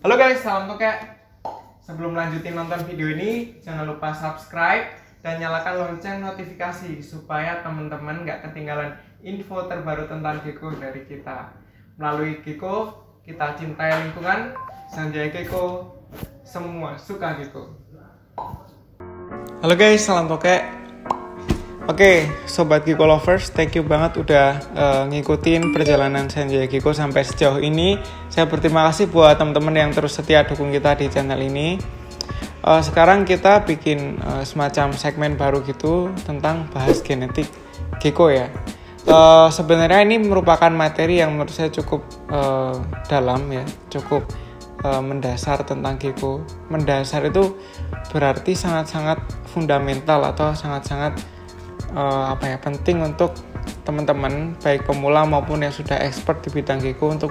Halo guys, salam tokek. Sebelum lanjutin nonton video ini, jangan lupa subscribe dan nyalakan lonceng notifikasi supaya teman-teman gak ketinggalan info terbaru tentang Gecko dari kita. Melalui Gecko, kita cintai lingkungan, Sanjay Gecko, semua suka Gecko. Halo guys, salam tokek. Oke, sobat Gecko lovers, thank you banget udah ngikutin perjalanan Sanjay Gecko sampai sejauh ini. Saya berterima kasih buat teman-teman yang terus setia dukung kita di channel ini. Sekarang kita bikin semacam segmen baru gitu tentang bahas genetik Gecko ya. Sebenarnya ini merupakan materi yang menurut saya cukup dalam ya, cukup mendasar tentang Gecko. Mendasar itu berarti sangat-sangat fundamental atau sangat-sangat penting untuk teman-teman baik pemula maupun yang sudah expert di bidang Gecko untuk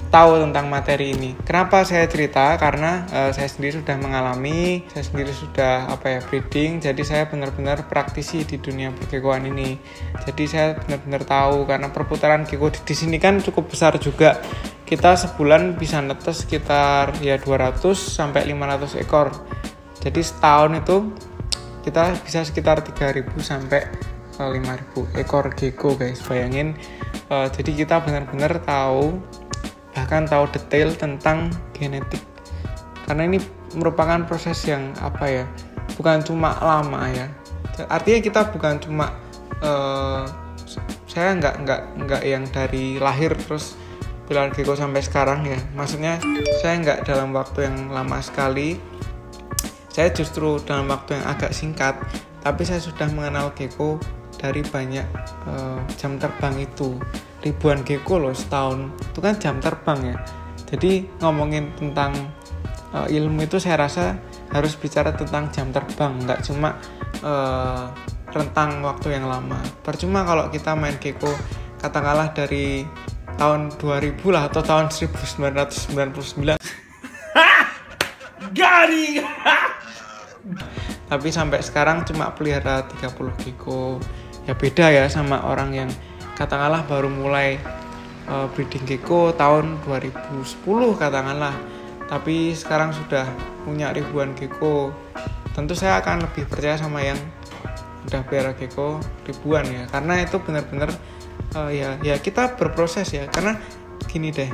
tahu tentang materi ini. Kenapa saya cerita? Karena saya sendiri sudah mengalami, saya sendiri sudah breeding, jadi saya benar-benar praktisi di dunia pergekoan ini. Jadi saya benar-benar tahu karena perputaran Gecko di sini kan cukup besar juga. Kita sebulan bisa netes sekitar 200 sampai 500 ekor. Jadi setahun itu kita bisa sekitar 3.000 sampai 5.000 ekor Gecko guys, bayangin. Jadi kita benar-benar tahu, bahkan tahu detail tentang genetik, karena ini merupakan proses yang bukan cuma lama ya. Artinya kita bukan cuma saya nggak yang dari lahir terus pilar Gecko sampai sekarang ya, maksudnya saya nggak dalam waktu yang lama sekali. Saya justru dalam waktu yang agak singkat, tapi saya sudah mengenal Gecko dari banyak jam terbang itu. Ribuan Gecko loh setahun, itu kan jam terbang ya. Jadi ngomongin tentang ilmu itu saya rasa harus bicara tentang jam terbang, nggak cuma rentang waktu yang lama. Percuma kalau kita main Gecko katakanlah dari tahun 2000 lah atau tahun 1999. Garing. Tapi sampai sekarang cuma pelihara 30 Gecko. Ya beda ya sama orang yang katakanlah baru mulai breeding Gecko tahun 2010 katakanlah, tapi sekarang sudah punya ribuan Gecko. Tentu saya akan lebih percaya sama yang udah pelihara Gecko ribuan ya, karena itu benar-benar ya kita berproses ya. Karena gini deh,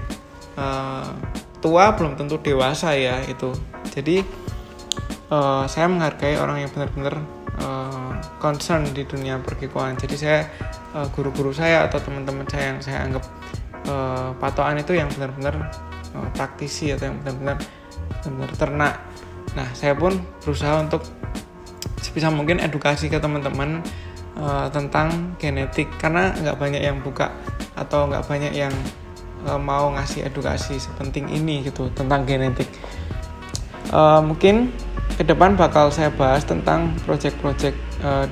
tua belum tentu dewasa ya itu. Jadi saya menghargai orang yang benar-benar concern di dunia pergekoan. Jadi saya guru-guru saya atau teman-teman saya yang saya anggap patokan itu yang benar-benar praktisi atau yang benar-benar ternak. Nah, saya pun berusaha untuk sebisa mungkin edukasi ke teman-teman tentang genetik, karena nggak banyak yang buka atau nggak banyak yang mau ngasih edukasi sepenting ini gitu tentang genetik. Mungkin ke depan bakal saya bahas tentang project-project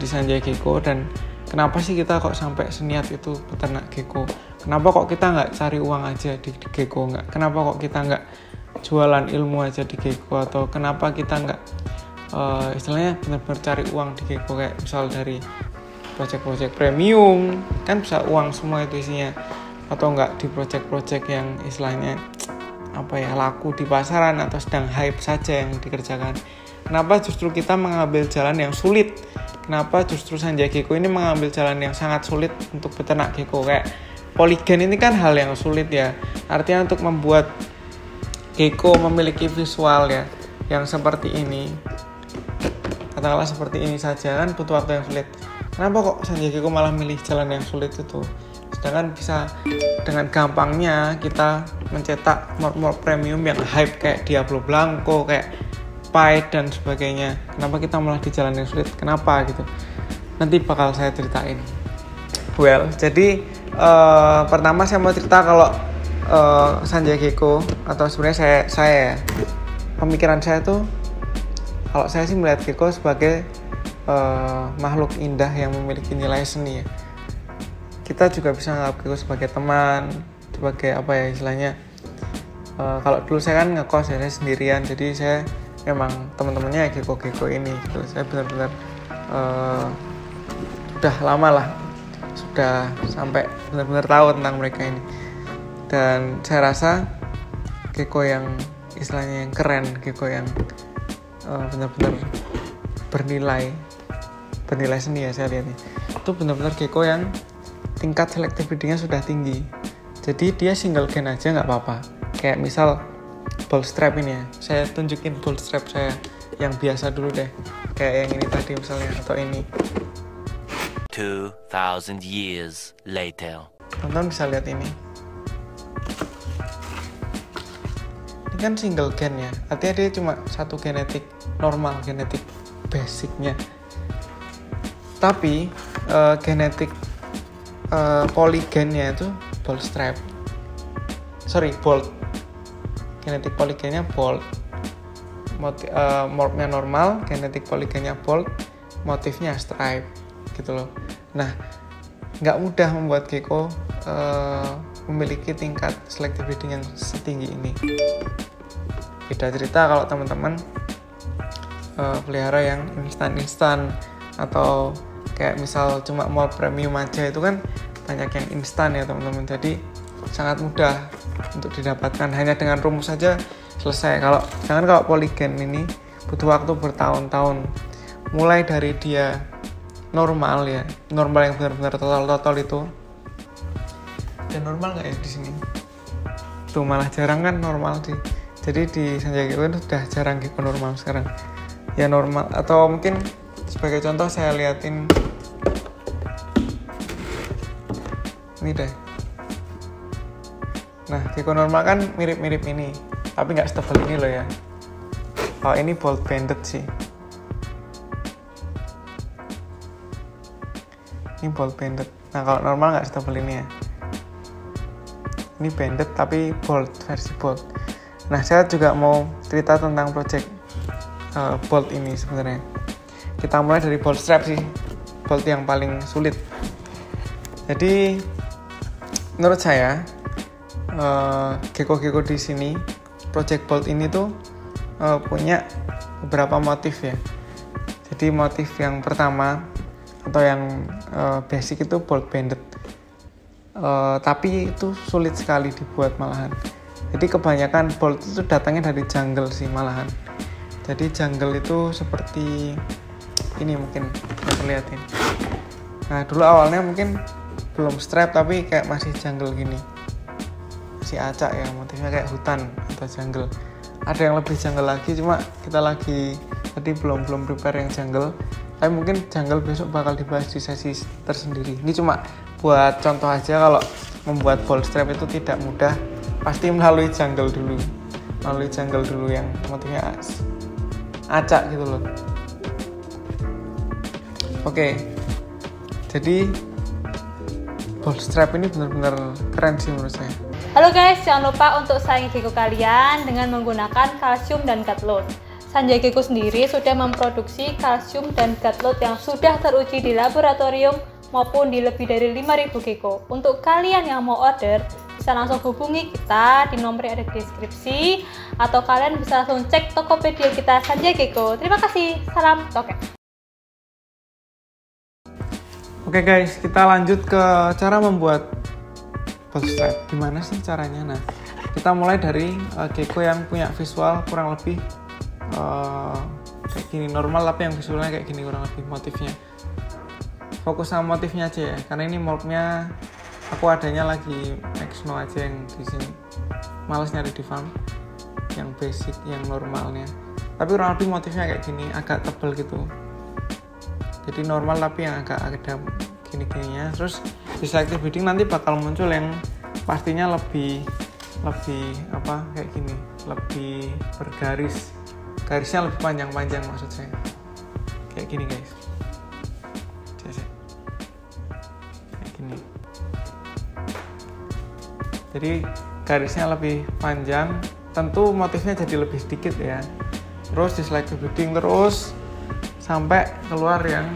di Sanjay Gecko dan kenapa sih kita kok sampai seniat itu peternak Gecko. Kenapa kok kita nggak cari uang aja di Gecko, kenapa kok kita nggak jualan ilmu aja di Gecko, atau kenapa kita nggak istilahnya benar-benar cari uang di Gecko, kayak misal dari project-project premium kan bisa uang semua itu isinya, atau nggak di project-project yang istilahnya laku di pasaran atau sedang hype saja yang dikerjakan. Kenapa justru kita mengambil jalan yang sulit? Kenapa justru Sanjay Gecko ini mengambil jalan yang sangat sulit untuk peternak Gecko? Kayak poligen ini kan hal yang sulit ya. Artinya untuk membuat Gecko memiliki visual ya yang seperti ini, katakanlah seperti ini saja kan butuh waktu yang sulit. Kenapa kok Sanjay Gecko malah milih jalan yang sulit itu? Sedangkan bisa dengan gampangnya kita mencetak morph premium yang hype kayak Diablo Blanco, kayak Pied dan sebagainya. Kenapa kita malah di jalan yang sulit? Kenapa gitu? Nanti bakal saya ceritain. Jadi pertama saya mau cerita kalau Sanjay Gecko, atau sebenarnya saya pemikiran saya tuh, kalau saya sih melihat Gecko sebagai makhluk indah yang memiliki nilai seni ya. Kita juga bisa menganggap Gecko sebagai teman, sebagai istilahnya. Kalau dulu saya kan ngekos ya, saya sendirian, jadi saya memang teman-temannya Gecko ini gitu. Saya benar-benar sudah lama lah, sudah sampai benar-benar tahu tentang mereka ini. Dan saya rasa Gecko yang istilahnya yang keren, gecko yang benar-benar bernilai seni ya saya lihatnya. Itu benar-benar gecko yang tingkat selective breeding-nya sudah tinggi. Jadi dia single gen aja nggak apa-apa. Kayak misal ball strap ini ya, saya tunjukin ball strap saya yang biasa dulu deh, kayak yang ini tadi misalnya, atau ini. 2000 years later. Teman-teman bisa lihat ini kan single gen ya, artinya dia cuma satu genetik normal, genetik basicnya. Tapi genetik poligennya itu bold strap, bold. Genetik poligennya bold, morphnya normal, genetik poligennya bold, motifnya stripe gitu loh. Nah, nggak mudah membuat gecko memiliki tingkat selective breeding yang setinggi ini. Beda cerita kalau teman-teman pelihara yang instan atau kayak misal cuma mau premium aja, itu kan banyak yang instan ya teman-teman. Jadi sangat mudah untuk didapatkan, hanya dengan rumus saja selesai. Kalau poligen ini butuh waktu bertahun-tahun, mulai dari dia normal ya, normal yang benar-benar total itu. Dan normal nggak ya di sini? Tuh malah jarang kan normal sih. Jadi di Sanjay Gecko itu sudah jarang gecko normal sekarang. Ya normal, atau mungkin sebagai contoh saya liatin ini deh. Nah, gecko normal kan mirip-mirip ini, tapi nggak setebal ini loh ya. Oh, ini bold banded sih. Ini bold banded. Nah, kalau normal nggak setebal ini ya. Ini banded tapi bold, versi bold. Nah, saya juga mau cerita tentang project bold ini sebenarnya. Kita mulai dari bold strap sih, bold yang paling sulit. Jadi menurut saya gecko-gecko di sini, project bold ini tuh punya beberapa motif ya. Jadi motif yang pertama atau yang basic itu bold banded, tapi itu sulit sekali dibuat malahan. Jadi kebanyakan bold itu datangnya dari jungle sih malahan. Jadi jungle itu seperti ini, mungkin saya perlihatin. Nah, dulu awalnya mungkin belum strap tapi kayak masih jungle gini, masih acak ya, motifnya kayak hutan atau jungle. Ada yang lebih jungle lagi, cuma kita lagi tadi belum prepare yang jungle. Tapi mungkin jungle besok bakal dibahas di sesi tersendiri. Ini cuma buat contoh aja, kalau membuat bold strap itu tidak mudah. Pasti melalui jungle dulu yang motifnya acak gitu loh. Oke, jadi bold strap ini benar-benar keren sih menurut saya. Halo guys, jangan lupa untuk sayangi gecko kalian dengan menggunakan kalsium dan gut load. Sanjay Gecko sendiri sudah memproduksi kalsium dan gut load yang sudah teruji di laboratorium maupun di lebih dari 5.000 gecko. Untuk kalian yang mau order, bisa langsung hubungi kita di nomor yang ada di deskripsi, atau kalian bisa langsung cek Tokopedia kita Sanjay Gecko. Terima kasih, salam Toke. Oke guys, kita lanjut ke cara membuat bold strap. Gimana sih caranya? Nah, kita mulai dari gecko yang punya visual kurang lebih kayak gini, normal tapi yang visualnya kayak gini kurang lebih motifnya. Fokus sama motifnya aja ya, karena ini moldnya aku adanya lagi Exno aja yang di sini. Males nyari di farm yang basic, yang normalnya. Tapi kurang lebih motifnya kayak gini, agak tebal gitu. Jadi normal tapi yang agak ada gini-gininya. Terus di selective breeding nanti bakal muncul yang pastinya lebih apa kayak gini, lebih bergaris. Garisnya lebih panjang-panjang maksud saya. Kayak gini guys. Kayak gini. Jadi garisnya lebih panjang, tentu motifnya jadi lebih sedikit ya. Terus di selective breeding terus sampai keluar yang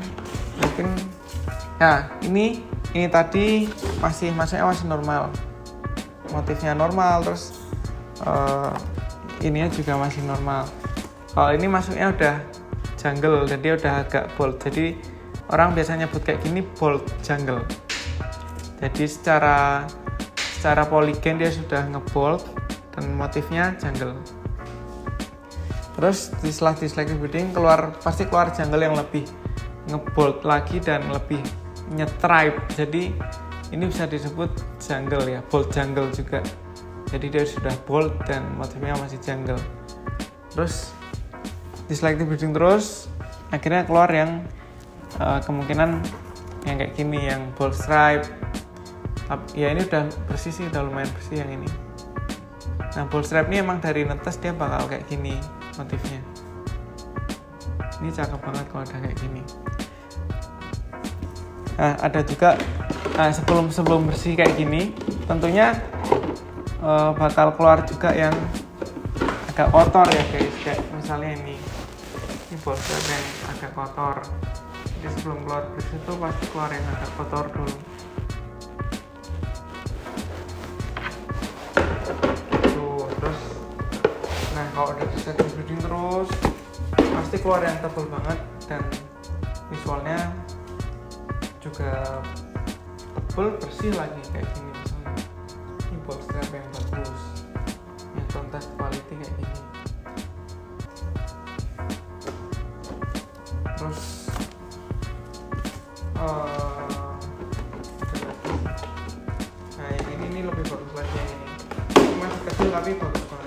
mungkin, nah ini tadi masuknya masih normal, motifnya normal, terus ininya juga masih normal. Kalau ini masuknya udah jungle, jadi udah agak bold. Jadi orang biasanya nyebut kayak gini bold jungle. Jadi secara poligen dia sudah ngebold dan motifnya jungle. Terus setelah di selective bidding pasti keluar jungle yang lebih ngebold lagi dan lebih nyetripe. Jadi ini bisa disebut jungle ya, bold jungle juga. Jadi dia sudah bold dan motifnya masih jungle. Terus di selective bidding terus akhirnya keluar yang kemungkinan yang kayak gini, yang bold stripe. Ya ini udah bersih sih, udah lumayan bersih yang ini. Nah bold stripe ini emang dari netes dia bakal kayak gini motifnya. Ini cakep banget kalau ada kayak gini. Nah ada juga sebelum bersih kayak gini tentunya bakal keluar juga yang agak kotor ya guys, kayak misalnya ini bold stripe yang agak kotor. Jadi sebelum keluar bersih itu pasti keluar yang agak kotor dulu. Kalau udah di selective bidding terus pasti keluar yang tebal banget dan visualnya juga tebal, bersih lagi kayak gini. Misalnya ini bold stripe yang bagus, yang contrast quality kayak gini. Terus nah yang ini lebih bagus lagi, yang ini masih kecil tapi bagus banget.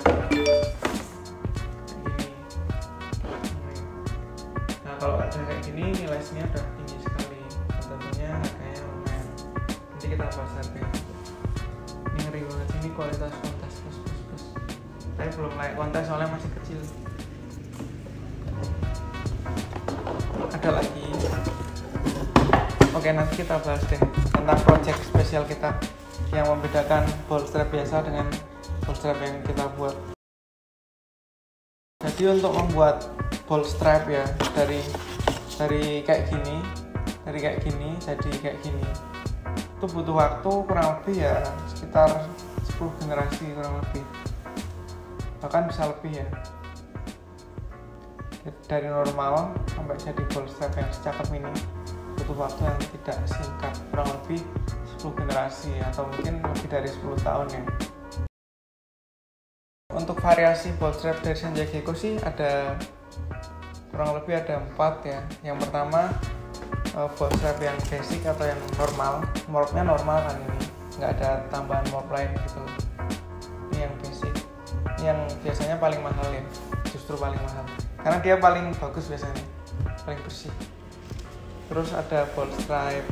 Kalau ada kayak gini nilai sini udah tinggi sekali, tentunya harganya lumayan. Nanti kita bahas harganya. Ini ngeri banget sih, ini kualitas kontes plus. Tapi belum layak kontes soalnya masih kecil. Ada lagi. Oke, nanti kita bahas deh tentang project spesial kita yang membedakan bold stripe biasa dengan bold stripe yang kita buat. Jadi untuk membuat bold stripe ya dari kayak gini jadi kayak gini itu butuh waktu kurang lebih ya sekitar 10 generasi kurang lebih, bahkan bisa lebih ya, dari normal sampai jadi bold stripe yang secakep ini butuh waktu yang tidak singkat, kurang lebih 10 generasi atau mungkin lebih dari 10 tahun ya. Untuk variasi bold stripe dari Sanjay Gecko sih ada kurang lebih ada 4 ya. Yang pertama bold stripe yang basic atau yang normal, morphnya normal kan, ini nggak ada tambahan morph lain gitu. Ini yang basic, yang biasanya paling mahal ya, justru paling mahal karena dia paling bagus biasanya, paling bersih. Terus ada bold stripe,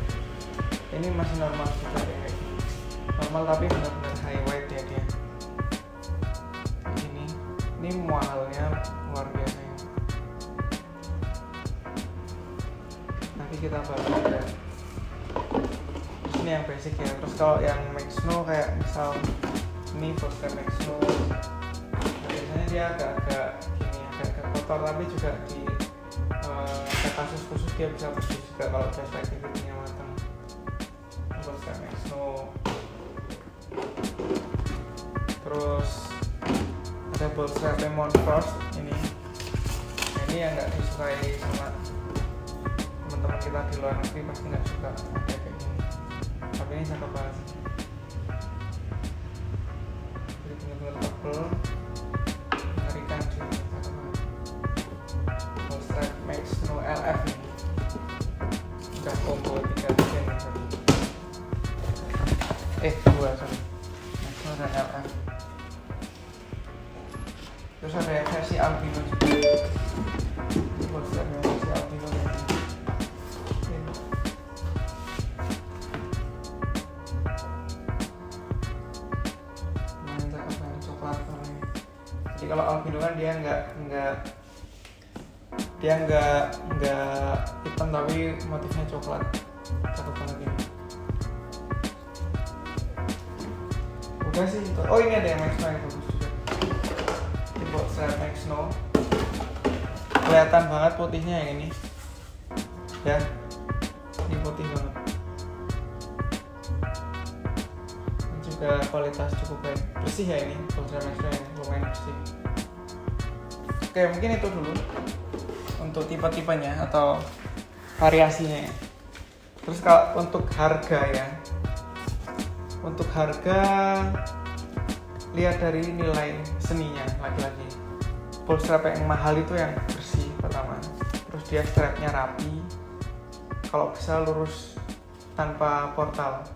ini masih normal juga ya, normal tapi benar-benar high white ya dia. Ini mahalnya luar biasa ya. Nanti kita bahas juga. Ini yang basic ya. Terus kalau yang Max Snow kayak misal ini bold stripe Max Snow, biasanya dia agak gini, agak kotor, tapi juga di ada kasus khusus dia bisa bersih juga kalau perspektif biddingnya matang. Bold stripe Max Snow. Terus ada bold stripe Lemon Frost ini. Nah, ini yang nggak disukai sama teman-teman kita di luar negeri, pasti nggak suka kayak gini. Tapi ini cakep banget. Jadi benar-benar tebel, mengerikan sih, cakep banget. Bold stripe Max Snow LF ini. Udah combo 3 desain nih tadi. 2 sorry. Max Snow dan LF. Terus ada versi albino juga. Ini bold stripe yang versi albino kayak gini. Lumayan cakep kan, coklat warnanya. Jadi kalau albino kan dia nggak hitam tapi motifnya coklat. Cakep banget ini. Udah sih itu. Oh ini ada yang Max Snow yang bagus juga. Bold stripe Max Snow, kelihatan banget putihnya yang ini ya, ini putih banget. Ini juga kualitas cukup baik, bersih ya ini bold stripe Max Snow yang lumayan bersih. Oke, mungkin itu dulu untuk tipe-tipenya atau variasinya ya. Terus kalau untuk harga ya, untuk harga lihat dari nilai seninya lagi-lagi. ball strap yang mahal itu yang bersih pertama, terus dia strapnya rapi, kalau bisa lurus tanpa portal.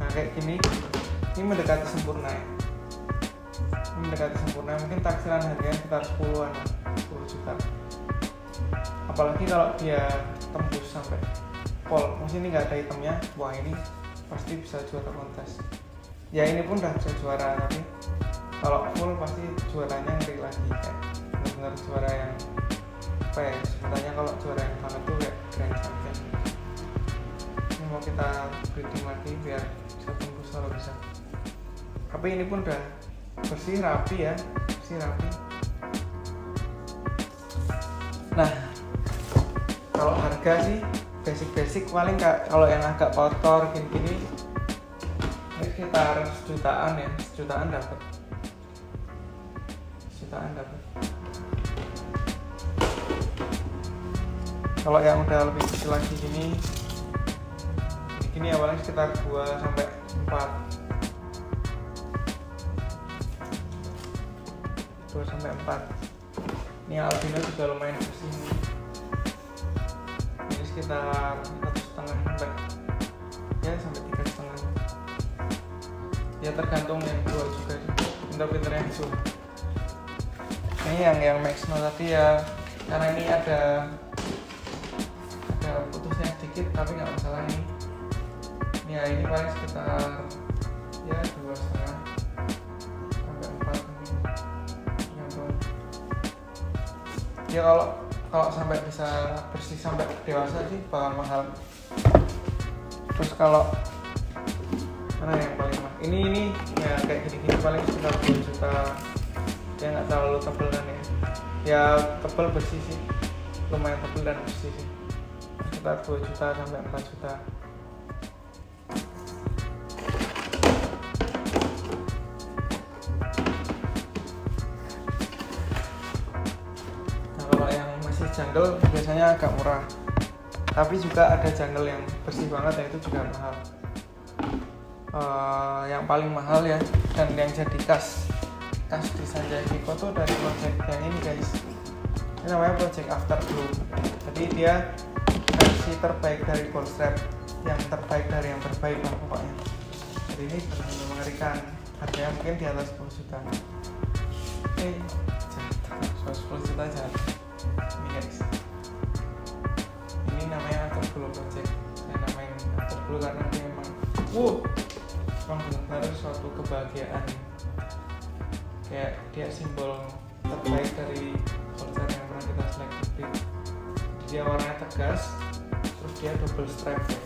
Nah kayak gini, ini mendekati sempurna ya. Ini mendekati sempurna, mungkin taksiran harganya sekitar 10 juta. Apalagi kalau dia tembus sampai pol, maksudnya ini nggak ada hitamnya, wah ini pasti bisa juara kontes. Ya ini pun udah bisa juara, tapi kalau full pasti juaranya ngeri lagi, kayak benar-benar juara yang apa ya, sebenarnya kalau juara yang banget tuh kayak Grand Champion. Ini mau kita breeding lagi biar bisa tembus kalau bisa. Tapi ini pun udah bersih rapi ya, bersih rapi. Nah kalau harga sih basic paling kalau yang agak kotor gini-gini ini sekitar sejutaan ya, sejutaan dapat. Kalau yang udah lebih kecil lagi gini awalnya sekitar 2 sampai 4. 2 sampai 4. Ini albino juga lumayan bersih nih. Ini sekitar 1,5 sampai 3,5. Ya tergantung yang jual juga sih. Pinter-pinter yang jual. Ini yang Maxno tadi ya, karena ini ada putusnya sedikit tapi nggak masalah ini. Ya ini paling sekitar ya 2,5 sampai 4 mungkin. Ya kalau sampai bisa bersih sampai dewasa sih bakal mahal. Terus kalau mana yang paling mahal? Ini ya kayak gini paling sekitar 2 juta. Dia nggak terlalu tebal kan ya tebal bersih sih, lumayan tebal dan bersih sih, sekitar 2 juta sampai 4 juta. Nah kalau yang masih jungle biasanya agak murah, tapi juga ada jungle yang bersih banget ya, itu juga mahal. Yang paling mahal ya dan yang jadi khas di Sanjay Gecko tuh dari project yang ini guys, ini namanya project Afterglow. Jadi dia versi terbaik dari ball strap, yang terbaik dari yang terbaik lah pokoknya. Jadi ini benar-benar mengerikan, harganya mungkin di atas 10 juta. Jatuh, 10 juta jatuh. Ini guys, ini namanya Afterglow project. Saya namain Afterglow karena dia memang benar-benar suatu kebahagiaan. Kayak dia simbol terbaik dari konser yang pernah kita seleksi. Dia warnanya tegas, terus dia double strap ya.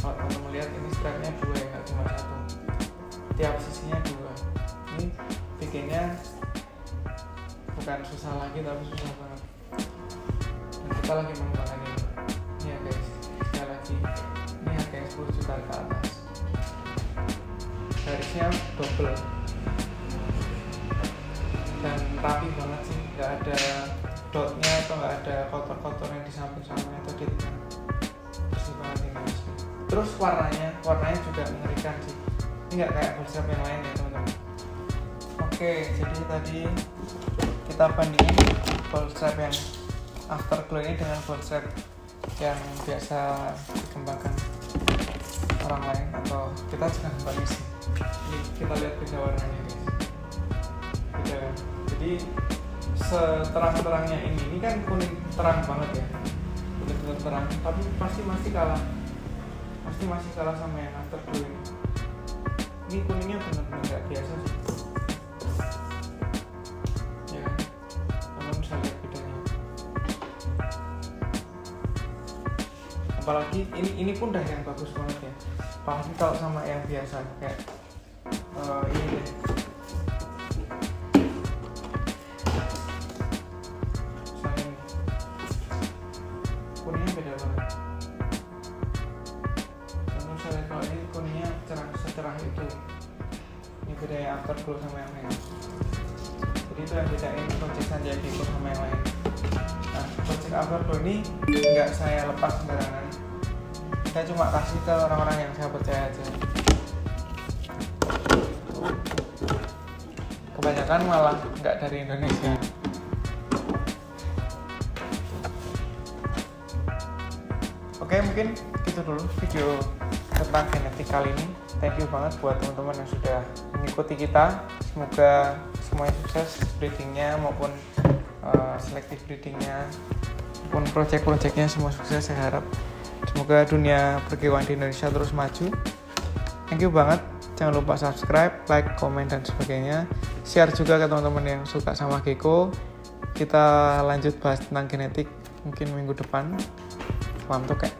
Kalau teman-teman lihat ini strapnya 2 ya, nggak cuma 1. Tiap sisinya 2. Ini bikinnya bukan susah lagi tapi susah banget. Dan kita lagi mengembangkan ini. Ini ya guys, sekali lagi ini harganya 10 juta ke atas. Garisnya double dan rapi banget sih, nggak ada dotnya atau nggak ada kotor-kotor yang di samping-sampingnya atau di tengah, bersih banget ini guys. Terus warnanya juga mengerikan sih, ini nggak kayak ball strap yang lain ya teman-teman. Oke, jadi tadi kita bandingin ball strap yang Afterglow ini dengan ball strap yang biasa dikembangkan orang lain atau kita juga kembali sih. Ini kita lihat beda warnanya guys. Jadi seterang-terangnya ini kan kuning terang banget ya, benar-benar terang, tapi pasti masih kalah sama yang Afterglow ini. Ini kuningnya benar-benar nggak biasa sih ya, teman bisa lihat bedanya. Apalagi ini pun udah yang bagus banget ya, apalagi kalau sama yang biasa kayak ini deh. Kuningnya beda banget. Menurut saya kalau ini kuningnya secerah itu. Ini beda yang Afterglow sama yang lain. Jadi itu yang bedain project Sanjay Gecko sama yang lain. Nah, project Afterglow ini nggak saya lepas sembarangan. Saya cuma kasih ke orang-orang yang saya percaya aja. kebanyakan malah nggak dari Indonesia. Oke, mungkin gitu dulu video tentang genetik kali ini. Thank you banget buat teman-teman yang sudah mengikuti kita. Semoga semuanya sukses breedingnya maupun selective breedingnya maupun project-projectnya semua sukses. Saya harap semoga dunia perkebunan di Indonesia terus maju. Thank you banget. Jangan lupa subscribe, like, komen, dan sebagainya. Share juga ke teman-teman yang suka sama gecko. Kita lanjut bahas tentang genetik mungkin minggu depan. Salam tokek.